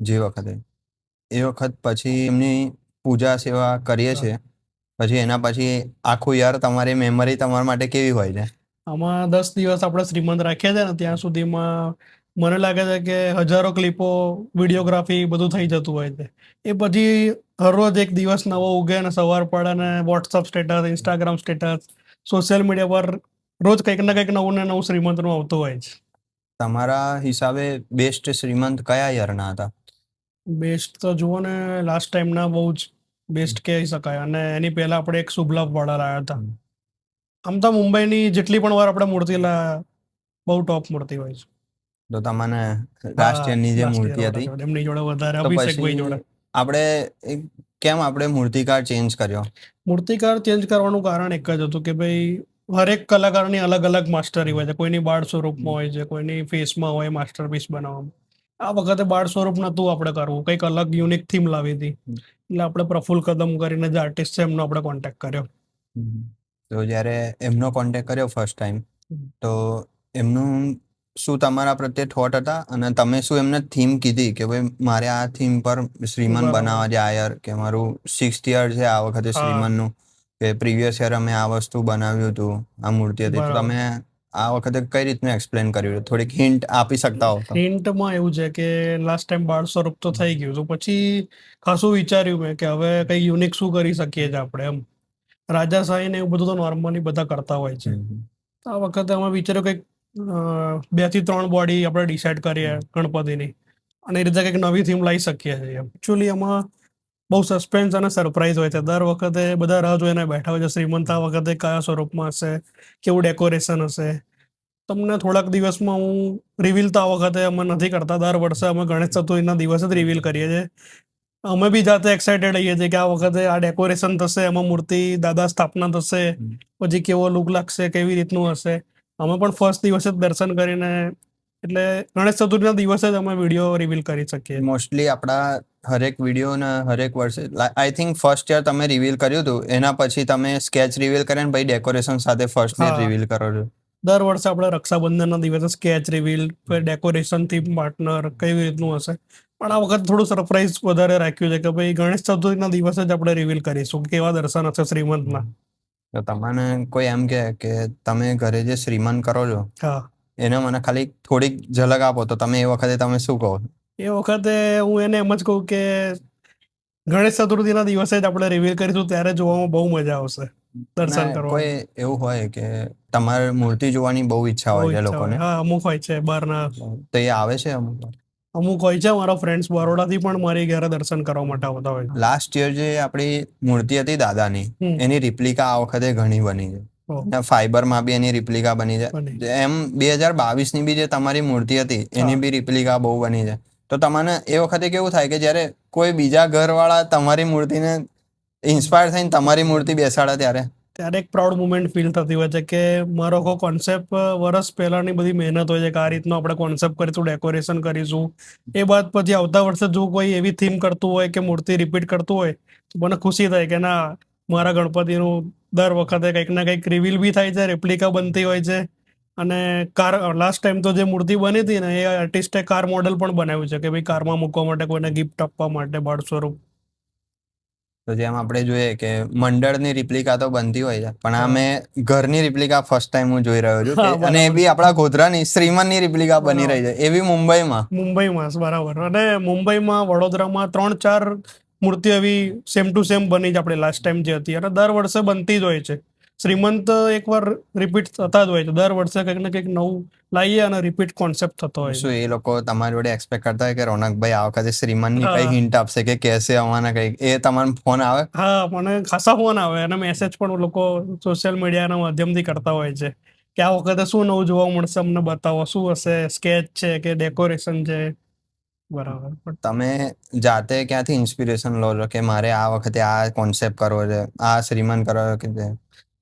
જે વખતે, એ વખત પછી એમની પૂજા સેવા કરીએ છીએ, પછી એના પછી આખું યાર તમારી મેમરી તમારા માટે કેવી હોય છે? આમાં 10 દિવસ આપણે શ્રીમંત રાખ્યા છે ને ત્યાં સુધીમાં મને લાગે છે કે હજારો ક્લિપો, વિડીયોગ્રાફી બધું થઈ જતું હોય છે. એ પછી હરરોજ એક દિવસ નવો ઉગે ને સવાર પડે ને WhatsApp status, Instagram status, social media પર રોજ કંઈક ને કંઈક નવું ને નવું શ્રીમંતનું આવતું હોય છે. તમારા હિસાબે બેસ્ટ શ્રીમંત કયા યરના હતા? બેસ્ટ તો જુઓ ને લાસ્ટ ટાઈમના બહુ જ બેસ્ટ કહી શકાય. અને એની પહેલા આપણે એક શુભલાભ વાળા લાયા હતા. આમ તો મુંબઈની જેટલી પણ વાર આપણે મૂર્તિ લાયા બહુ ટોપ મૂર્તિ હોય છે. તો તમને લાસ્ટ યરની જે મૂર્તિ હતી એમની જોડે વધારે, તો અભિષેકભાઈ પછી જોડે. આપણે કેમ આપણે મૂર્તિકાર ચેન્જ કર્યો? મૂર્તિકાર ચેન્જ કરવાનું કારણ એક જ હતું કે ભાઈ હરેક કલાકારની અલગ અલગ માસ્ટરી હોય છે. કોઈની બાળ સ્વરૂપમાં હોય છે, કોઈની ફેસમાં હોય માસ્ટરપીસ બનાવવામાં. આ વખતે બાળ સ્વરૂપ નતું આપણે કરવું, કંઈક અલગ યુનિક થીમ લાવી હતી. એટલે આપણે પ્રફુલ્લ કદમ કરીને જે આર્ટિસ્ટ છે એમનો આપણે કોન્ટેક્ટ કર્યો. તો જ્યારે એમનો કોન્ટેક્ટ કર્યો ફર્સ્ટ ટાઈમ, તો એમનું શું તમારા પ્રત્યે થોટ હતા અને તમે શું એમને થીમ કીધી કે ભાઈ મારે આ થીમ પર શ્રીમંત બનાવવા છે આ યર, કે મારું 6th યર છે આ વખતે શ્રીમંતનું, કે પ્રીવિયસ યર અમે આ વસ્તુ બનાવ્યું હતું, આ મૂર્તિ હતી, તો તમે આ વખતે કઈ રીતનું એક્સપ્લેન કર્યું? થોડીક હિન્ટ આપી શકતા હો તો? હિન્ટમાં એવું છે કે લાસ્ટ ટાઈમ બાળ સ્વરૂપ તો થઈ ગયું, તો પછી ખાસું વિચાર્યું મેં કે હવે કંઈ યુનિક શું કરી શકીએ છીએ આપણે. એમ રાજાશાહી ને એવું બધું તો નોર્મલી બધા કરતા હોય છે. આ વખતે અમે વિચાર્યું કંઈક 2 થી 3 બોડી આપણે ડિસાઈડ કરીએ ગણપતિની, અને એ રીતે કંઈક નવી થીમ લાવી શકીએ છીએ. એકચ્યુઅલી એમાં બહુ સસ્પેન્સ અને સરપ્રાઈઝ હોય છે. દર વખતે બધા રાહ જોઈને બેઠા હોય છે શ્રીમંત આ વખતે કયા સ્વરૂપમાં હશે, કેવું ડેકોરેશન હશે. તમને થોડાક દિવસમાં હું રિવીલ તો આ વખતે અમે નથી કરતા. દર વર્ષે અમે ગણેશ ચતુર્થીના દિવસે જ રિવીલ કરીએ છીએ. અમે બી જાતે એક્સાઇટેડ રહીએ છીએ કે આ વખતે આ ડેકોરેશન થશે, એમાં મૂર્તિ દાદા સ્થાપના થશે, પછી કેવો લુક લાગશે, કેવી રીતનું હશે. અમે પણ ફર્સ્ટ દિવસે જ દર્શન કરીને, એટલે ગણેશ ચતુર્થીના દિવસે જ અમે વિડીયો રિવીલ કરી શકીએ. મોસ્ટલી આપણા હરેક વિડીયો ને હરેક વર્ષે આઈ થિંક ફર્સ્ટ યર તમે રિવીલ કર્યું હતું, એના પછી તમે સ્કેચ રિવીલ કર્યા ને પછી ડેકોરેશન સાથે ફર્સ્ટ યર હા. રિવીલ કરો છો. દર વર્ષે આપણે રક્ષાબંધનના દિવસે sketch reveal, decoration theme partner કેવી રીતનું હશે. પણ આ વખત થોડું સરપ્રાઈઝ વધારે રાખ્યું છે કે ભાઈ ગણેશ ચતુર્થીના દિવસે જ આપણે રિવીલ કરીશું કે કેવા દર્શન હશે શ્રીમંતના. તો તમને કોઈ એમ કે તમે ઘરે જે શ્રીમંત કરો છો હા, એને મને ખાલી થોડીક ઝલક આપો, તો તમે એ વખતે તમે શું કહો? એ વખતે હું એને એમ જ કહું કે ગણેશ ચતુર્થીના દિવસે જ આપણે રિવીલ કરીશું, ત્યારે જોવામાં બહુ મજા આવશે, દર્શન ના, કરવા. કોઈ એવું હોય કે તમારે મૂર્તિ જોવાની બહુ ઈચ્છા બહુ હોય છે ઈચ્છા હોય. લોકોને, હા, અમુક હોય છે બહારના, તો એ આવે છે અમુક વાર? અમુક હોય છે. મારા ફ્રેન્ડ્સ બરોડાથી પણ મારી ઘરે દર્શન કરવા માટે આવતા હોય છે. લાસ્ટ યર જે આપણી મૂર્તિ હતી દાદાની, હમ. એની રિપ્લિકા આ વખતે ઘણી બની છે. ઓહ, અને ફાઈબરમાં બી એની રિપ્લિકા બની છે. બની. એમ 2022 ની બી જે તમારી મૂર્તિ હતી એની હા. બી રિપ્લિકા બહુ બની છે. તો તમને એ વખતે કેવું થાય કે જ્યારે કોઈ બીજા ઘરવાળા તમારી મૂર્તિને ઇન્સ્પાયર થઈને તમારી મૂર્તિ બેસાડે ત્યારે? ત્યારે એક પ્રાઉડ મુમેન્ટ ફીલ થતી હોય છે કે મારો આખો કોન્સેપ્ટ વર્ષ પહેલાની બધી મહેનત હોય છે કે આ રીતનો આપણે કોન્સેપ્ટ કરીશું, ડેકોરેશન કરીશું. એ બાદ પછી આવતા વર્ષે જો કોઈ એવી થીમ કરતું હોય કે મૂર્તિ રિપીટ કરતું હોય તો મને ખુશી થાય કે ના, મારા ગણપતિનું દર વખતે કંઈક ના કંઈક રિવીલ બી થાય છે, રેપ્લિકા બનતી હોય છે. અને કાર લાસ્ટ ટાઈમ તો જે મૂર્તિ બની હતી ને, એ આર્ટિસ્ટે કાર મોડેલ પણ બનાવ્યું છે કે ભાઈ કારમાં મૂકવા માટે, કોઈને ગિફ્ટ આપવા માટે બાળ સ્વરૂપ. તો જેમ આપણે જોઈએ કે મંડળની રિપ્લિકા તો બનતી હોય છે, પણ આ હા. મેં ઘરની રિપ્લિકા ફર્સ્ટ ટાઈમ હું જોઈ રહ્યો છું હા, કે, અને એ બરાબર. બી આપણા ગોધરાની શ્રીમંતની રિપ્લિકા બની રહી છે, એવી મુંબઈમાં. મુંબઈમાં બરાબર. અને મુંબઈમાં, વડોદરામાં 3-4 મૂર્તિઓ એવી સેમ ટુ સેમ બની જ આપણે લાસ્ટ ટાઈમ જે હતી, અને દર વર્ષે બનતી જ હોય છે. શ્રીમંત એકવાર રિપીટ થતા જ હોય છે. દર વર્ષે કંઈક ને કંઈક નવું લાવીએ અને રિપીટ કોન્સેપ્ટ થતો હોય શું છે. એ લોકો તમારી જોડે એક્સપેક્ટ કરતા હોય કે રોનકભાઈ આ વખતે શ્રીમંતની કઈ હા. હિન્ટ આપશે કે કહેશે અમારા કઈ, એ તમારો ફોન આવે? હા, મને ખાસા ફોન આવે અને મેસેજ પણ લોકો સોશિયલ મીડિયાના માધ્યમથી કરતા હોય છે કે આ વખતે શું નવું જોવા મળશે, અમને બતાવો, શું હશે, સ્કેચ છે કે ડેકોરેશન છે. બરાબર. પણ તમે જાતે ક્યાંથી ઇન્સ્પિરેશન લો છો કે મારે આ વખતે આ કોન્સેપ્ટ કરવો છે, આ શ્રીમંત કરવો કે છે?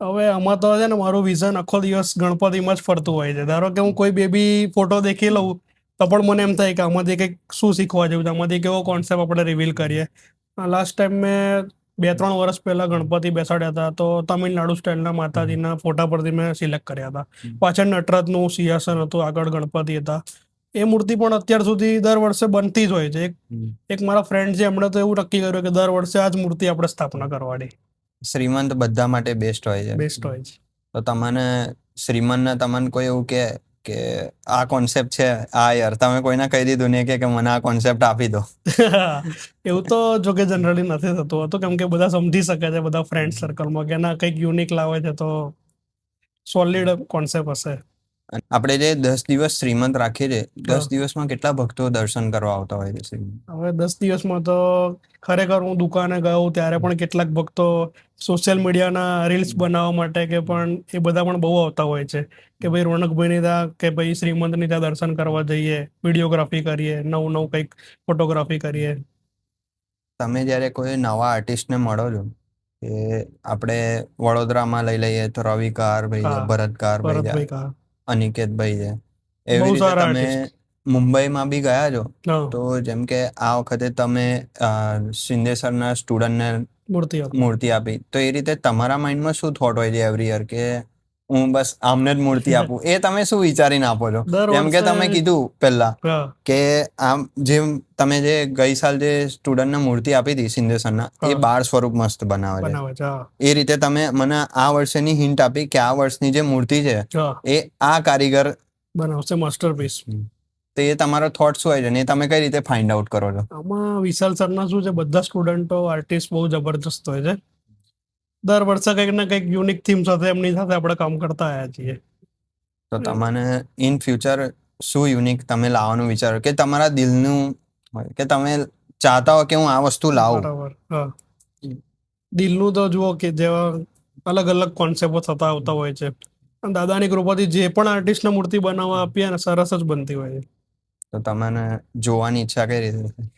હવે આમાં તો છે ને, મારું વિઝન આખો દિવસ ગણપતિમાં જ ફરતું હોય છે. ધારો કે હું કોઈ બેબી ફોટો દેખી લઉં તો પણ મને એમ થાય કે આમાંથી કંઈક શું શીખવા જેવું છે, આમાંથી કેવો કોન્સેપ્ટ આપણે રિવીલ કરીએ. લાસ્ટ ટાઈમ મેં 2-3 વર્ષ પહેલા ગણપતિ બેસાડ્યા હતા, તો તમિલનાડુ સ્ટાઇલના માતાજીના ફોટા પરથી મેં સિલેક્ટ કર્યા હતા. પાછળ નટરાજનું સિંહાસન હતું, આગળ ગણપતિ હતા. એ મૂર્તિ પણ અત્યાર સુધી દર વર્ષે બનતી જ હોય છે. એક મારા ફ્રેન્ડ છે, એમણે તો એવું નક્કી કર્યું કે દર વર્ષે આ જ મૂર્તિ આપણે સ્થાપના કરવાની. શ્રીમંત બધા માટે બેસ્ટ હોય છે. બેસ્ટ હોય છે. તો તમને શ્રીમંતને તમને કોઈ એવું કે આ કોન્સેપ્ટ છે, આ યાર તમે કોઈને કહી દીધું ને કે મને આ કોન્સેપ્ટ આપી દો? એવું તો જો કે જનરલી નથી થતું હોતું, કેમ કે બધા સમજી શકે છે, બધા ફ્રેન્ડ સર્કલમાં કે ના, કંઈક યુનિક લાવે છે તો સોલિડ કોન્સેપ્ટ હશે. આપણે જે 10 દિવસ શ્રીમંત રાખીએ છીએ, હા. 10 દિવસમાં કેટલા ભક્તો દર્શન કરવા આવતા હોય છે શ્રીમંત? હવે 10 દિવસમાં તો ખરેખર હું દુકાને ગયો ત્યારે પણ કેટલાક ભક્તો સોશિયલ મીડિયાના રીલ્સ બનાવવા માટે કે પણ એ બધા પણ બહુ આવતા હોય છે કે ભાઈ રોનકભાઈની ત્યાં કે ભાઈ શ્રીમંતની ત્યાં દર્શન કરવા જઈએ, વિડીયોગ્રાફી કરીએ, નવું નવું કંઈક ફોટોગ્રાફી કરીએ. તમે જ્યારે કોઈ નવા આર્ટિસ્ટને મળો છો, કે આપણે વડોદરામાં લઈ લઈએ તો રવિકાર ભાઈ છે, હા, ભરતકાર ભાઈ છે, ભરતભાઈ કા અનિકેત ભાઈ છે, બહુ એવી રીતે સારા તમે આર્ટિસ્ટ. મુંબઈમાં બી ગયા છો, હા, તો જેમ કે આ વખતે તમે શિંદે સરના સ્ટુડન્ટને મૂર્તિ આપી. મૂર્તિ આપી, તો એ રીતે તમારા માઇન્ડમાં શું થોટ હોય છે એવરી યર કે હું બસ આમને જ મૂર્તિ આપું? એ તમે શું વિચારીને આપો છો? દર જેમ કે વર્ષે. તમે કીધું પહેલા હા, કે આમ જેમ તમે જે ગઈ સાલ જે સ્ટુડન્ટને મૂર્તિ આપી હતી શિંદે સરના, એ હા, બાળ સ્વરૂપ મસ્ત બનાવે છે. બનાવે છે. હા, એ રીતે તમે મને આ વર્ષેની હિન્ટ આપી કે આ વર્ષની જે મૂર્તિ છે હા, એ આ કારીગર બનાવશે માસ્ટરપીસ. તો એ તમારો થોટ શું હોય છે ને એ તમે કઈ રીતે ફાઇન્ડ આઉટ કરો છો? આમાં વિશાલ સરના શું છે, બધા સ્ટુડન્ટો આર્ટિસ્ટ બહુ જબરજસ્ત હોય છે. દર વર્ષે કંઈક ને કંઈક યુનિક થીમ સાથે એમની સાથે આપણે કામ કરતા આવ્યા છીએ. તો તમને ઇન ફ્યુચર શું યુનિક તમે લાવવાનું વિચારો કે તમારા દિલનું હોય કે તમે ચાહતા હો કે હું આ વસ્તુ લાવું? બરાબર. હા, દિલનું તો જુઓ કે જેવા અલગ અલગ કોન્સેપ્ટો થતા આવતા હોય છે. અને દાદાની કૃપાથી જે પણ આર્ટિસ્ટને મૂર્તિ બનાવવા આપીએ ને સરસ જ બનતી હોય છે. તો તમને જોવાની ઈચ્છા કઈ રીતે થાય?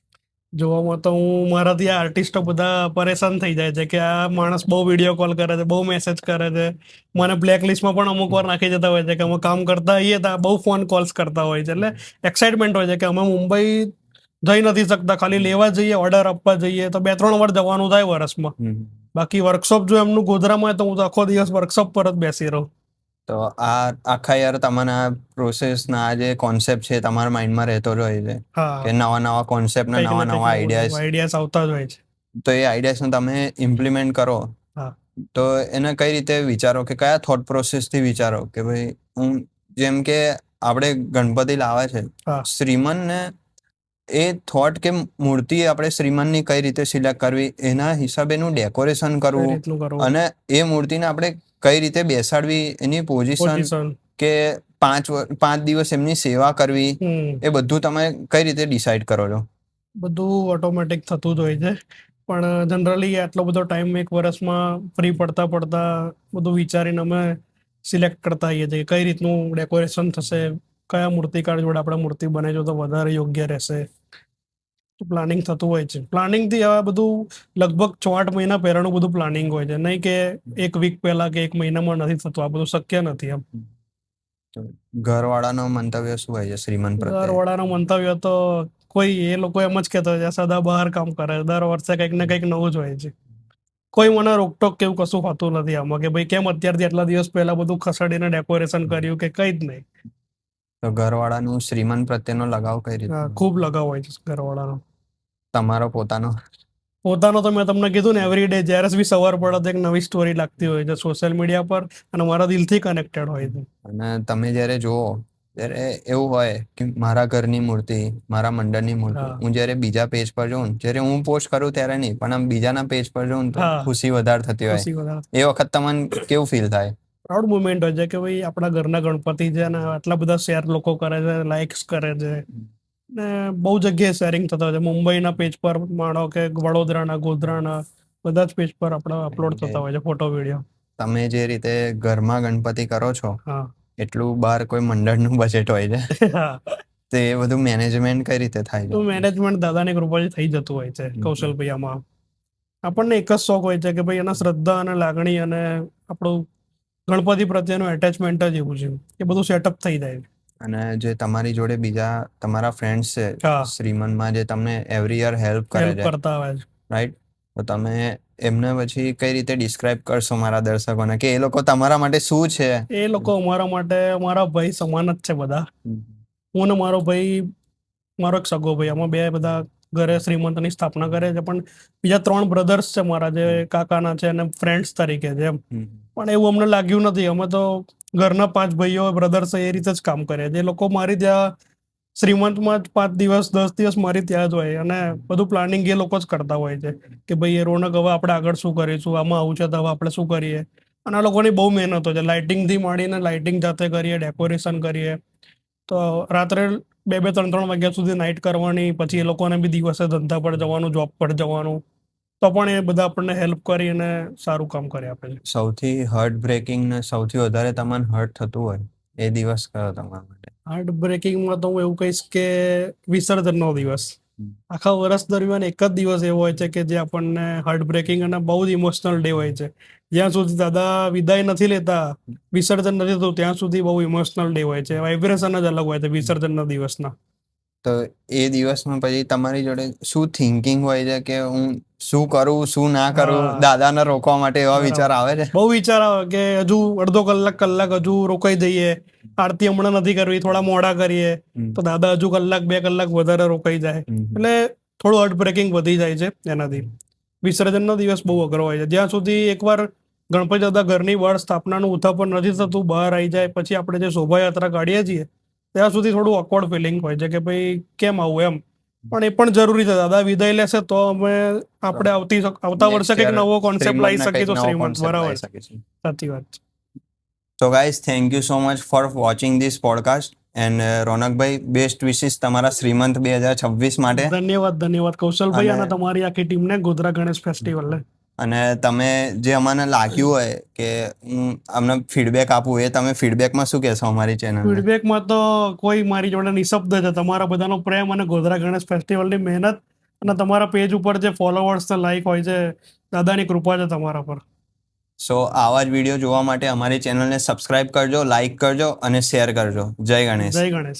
જોવામાં તો મારાથી આ આર્ટિસ્ટો બધા પરેશાન થઈ જાય છે કે આ માણસ બહુ વિડીયો કોલ કરે છે, બહુ મેસેજ કરે છે. મને બ્લેક લિસ્ટમાં પણ અમુક વાર નાખી જતા હોય છે કે અમે કામ કરતા હોઈએ તો બહુ ફોન કોલ્સ કરતા હોય છે. એટલે એક્સાઇટમેન્ટ હોય છે કે અમે મુંબઈ જઈ નથી શકતા, ખાલી લેવા જઈએ, ઓર્ડર આપવા જઈએ તો 2-3 વાર જવાનું થાય વર્ષમાં. બાકી વર્કશોપ જો એમનું ગોધરામાં હોય તો હું તો આખો દિવસ વર્કશોપ પર જ બેસી રહું. તો આ આખા યાર તમને આ પ્રોસેસના આ જે કોન્સેપ્ટ છે તમારા માઇન્ડમાં રહેતો જ હોય છે હા, કે નવા કોન્સેપ્ટ ને નવા આઈડિયાઝ આઈડિયાઝ આવતા જ હોય છે. તો એ આઈડિયાઝને તમે ઇમ્પ્લિમેન્ટ કરો હા. તો એને કઈ રીતે વિચારો કે કયા થોટ પ્રોસેસથી વિચારો કે ભાઈ હું જેમ કે આપણે ગણપતિ લાવે છે હા. શ્રીમંતને એ થોટ કે મૂર્તિ આપણે શ્રીમંતની કઈ રીતે સિલેક્ટ કરવી, એના હિસાબે એનું ડેકોરેશન કઈ કરવું રીતનું કરવું, અને એ મૂર્તિને આપણે કઈ રીતે બેસાડવી, એની પોઝિશન પોઝિશન. કે 5 દિવસ એમની સેવા કરવી, એ બધું તમે કઈ રીતે ડિસાઈડ કરો છો? બધું ઓટોમેટિક થતું જ હોય છે. પણ જનરલી આટલો બધો ટાઈમ એક વર્ષમાં ફ્રી પડતા બધું વિચારીને અમે સિલેક્ટ કરતા હોઈએ છીએ કઈ રીતનું ડેકોરેશન થશે, કયા મૂર્તિકાર જોડે આપણે મૂર્તિ બનાવીશું તો વધારે યોગ્ય રહેશે. પ્લાનિંગ થતું હોય છે. પ્લાનિંગથી આ બધું લગભગ 6-8 મહિના પહેલાનું બધું પ્લાનિંગ હોય છે, નહીં કે એક વીક પહેલા કે એક મહિનામાં નથી થતું. આ બધું શક્ય નથી એમ. ઘરવાળાનો મંતવ્ય શું હોય છે શ્રીમંત પ્રત્યે? ઘરવાળાનો મંતવ્ય તો કોઈ એ લોકો એમ જ કહેતા હોય છે સદા બહાર કામ કરે, દર વર્ષે કંઈક ને કંઈક નવું જ હોય છે. કોઈ મને રોકટોક કેવું કશું હોતું નથી આમાં કે ભાઈ કેમ અત્યારથી આટલા દિવસ પહેલા બધું ખસેડીને ડેકોરેશન કર્યું કે કંઈ જ નહીં. તો ઘરવાળાનું શ્રીમંત પ્રત્યેનો લગાવ કઈ રીતે? ખૂબ લગાવ હોય છે ઘરવાળાનો. તમારો પોતાનો તો મેં તમને કીધું ને, એવરી ડે જ્યારે બી સવાર પડે તો એક નવી સ્ટોરી લાગતી હોય છે સોશિયલ મીડિયા પર અને મારા દિલથી કનેક્ટેડ હોય છે. અને તમે જ્યારે જુઓ ત્યારે એવું હોય કે મારા ઘરની મૂર્તિ, મારા મંડળની મૂર્તિ, હું જ્યારે બીજા પેજ પર જોઉં, જ્યારે હું પોસ્ટ કરું ત્યારે નહીં પણ આમ બીજાના પેજ પર જોઉં તો ખુશી વધારે થતી હોય. એ વખત તમને કેવું ફીલ થાય? પ્રાઉડ મુમેન્ટ હોય છે કે ભાઈ આપણા ઘરના ગણપતિ છે અને આટલા બધા શેર લોકો કરે છે, લાઇક્સ કરે છે ને બહુ જગ્યાએ શેરિંગ થતા હોય છે. મુંબઈના પેજ પર માનો કે વડોદરાના, ગોધરાના બધા જ પેજ પર આપણા અપલોડ થતા હોય છે ફોટો, વિડીયો. તમે જે રીતે ઘરમાં ગણપતિ કરો છો એટલું બહાર કોઈ મંડળનું બજેટ હોય છે તો એ બધું મેનેજમેન્ટ કઈ રીતે થાય છે? મેનેજમેન્ટ દાદાની કૃપાથી થઈ જતું હોય છે કૌશલભાઈ. આમાં આપણને એક જ શોખ હોય છે કે ભાઈ એના શ્રદ્ધા અને લાગણી અને આપણું ગણપતિ પ્રત્યેનું એટેચમેન્ટ જ એવું છે, એ બધું સેટઅપ થઈ જાય. અને જે તમારી જોડે બીજા તમારા ફ્રેન્ડ્સ છે શ્રીમંતમાં જે તમને એવરી યર હેલ્પ કરે છે, કરતા હોય છે, રાઈટ? તો તમે એમને પછી કઈ રીતે ડિસ્ક્રાઇબ કરશો મારા દર્શકોને કે એ લોકો તમારા માટે શું છે? એ લોકો અમારા માટે મારા ભાઈ સમાન જ છે બધા. હું ને મારો ભાઈ, મારો એક સગો ભાઈ, અમે બે બધા ઘરે શ્રીમંતની સ્થાપના કરે છે. પણ બીજા 3 બ્રધર્સ છે મારા જે કાકાના છે અને ફ્રેન્ડ્સ તરીકે છે એમ. પણ એવું અમને લાગ્યું નથી. અમે તો ઘરના 5 ભાઈઓ બ્રધર્સ એ રીતે જ કામ કરે છે. એ લોકો મારી ત્યાં શ્રીમંતમાં જ 5 દિવસ 10 દિવસ મારી ત્યાં જ હોય અને બધું પ્લાનિંગ એ લોકો જ કરતા હોય છે કે ભાઈ એ રોનક હવે આપણે આગળ શું કરીશું, આમાં આવું છે તો હવે આપણે શું કરીએ. અને આ લોકોની બહુ મહેનત હોય છે. લાઇટિંગથી માંડીને લાઇટિંગ જાતે કરીએ, ડેકોરેશન કરીએ તો રાત્રે 2-3 વાગ્યા સુધી નાઇટ કરવાની. પછી એ લોકોને બી દિવસે ધંધા પર જવાનું, જોબ પર જવાનું, તો પણ એ બધા આપણને હેલ્પ કરીને સારું કામ કરી આપે છે. સૌથી હાર્ટ બ્રેકિંગ ને સૌથી વધારે તમને હર્ટ થતું હોય એ દિવસ કયો તમારા માટે? હાર્ટ બ્રેકિંગમાં તો હું એવું કહીશ કે વિસર્જનનો દિવસ. આખા વર્ષ દરમિયાન એક જ દિવસ એવો હોય છે કે જે આપણને હાર્ટ બ્રેકિંગ અને બહુ જ ઇમોશનલ ડે હોય છે. જ્યાં સુધી દાદા વિદાય નથી લેતા, વિસર્જન નથી થતું, ત્યાં સુધી બહુ ઇમોશનલ ડે હોય છે. વાઇબ્રેશન જ અલગ હોય છે વિસર્જનના દિવસના. તો એ દિવસમાં પછી તમારી જોડે શું થિંકિંગ હોય છે કે હું શું કરું, શું ના કરું? દાદાને રોકવા માટે એવા વિચાર આવે છે? બહુ વિચાર આવે કે હજુ અડધો કલાક હજુ રોકાઈ જઈએ, આરતી હમણાં નથી કરવી, થોડા મોડા કરીએ તો દાદા હજુ 1-2 કલાક વધારે રોકાઈ જાય. એટલે થોડું હાર્ટ બ્રેકિંગ વધી જાય છે એનાથી. વિસર્જનનો દિવસ બહુ અઘરો હોય છે. જ્યાં સુધી એકવાર ગણપતિ દાદા ઘરની બહાર સ્થાપનાનું ઉત્થાપન નથી થતું, બહાર આવી જાય, પછી આપણે જે શોભાયાત્રા કાઢીએ છીએ ત્યાં સુધી થોડું ઓકવર્ડ ફિલિંગ હોય છે કે ભાઈ કેમ આવું એમ. પણ એ પણ જરૂરી છે. દાદા વિદાય લેશે તો અમે આપણે આવતા વર્ષે કંઈક નવો કોન્સેપ્ટ લાવી શકીએ તો શ્રીમંત. બરાબર, સાચી વાત છે. So guys thank you so much for watching this podcast and રોનકભાઈ બેસ્ટ વિશિસ તમારા શ્રીમંત 2026 માટે. ધન્યવાદ કૌશલભાઈ અને- અને તમારી આખી ટીમને ગોધરા ગણેશ ફેસ્ટિવલને. અને તમે જે અમને લાગ્યું હોય કે અમને ફીડબેક આપવું એ તમે ફીડબેકમાં શું કહેશો અમારી ચેનલ? ફીડબેકમાં તો કોઈ મારી જોડે નિશબ્દ છે. તમારા બધાનો પ્રેમ અને ગોધરા ગણેશ ફેસ્ટિવલની મહેનત અને તમારા પેજ ઉપર જે ફોલોવર્સ લાઈક હોય છે, દાદાની કૃપા છે તમારા પર. સો આવા જ વિડીયો જોવા માટે અમારી ચેનલને સબસ્ક્રાઇબ કરજો, લાઈક કરજો અને શેર કરજો. જય ગણેશ. જય ગણેશ.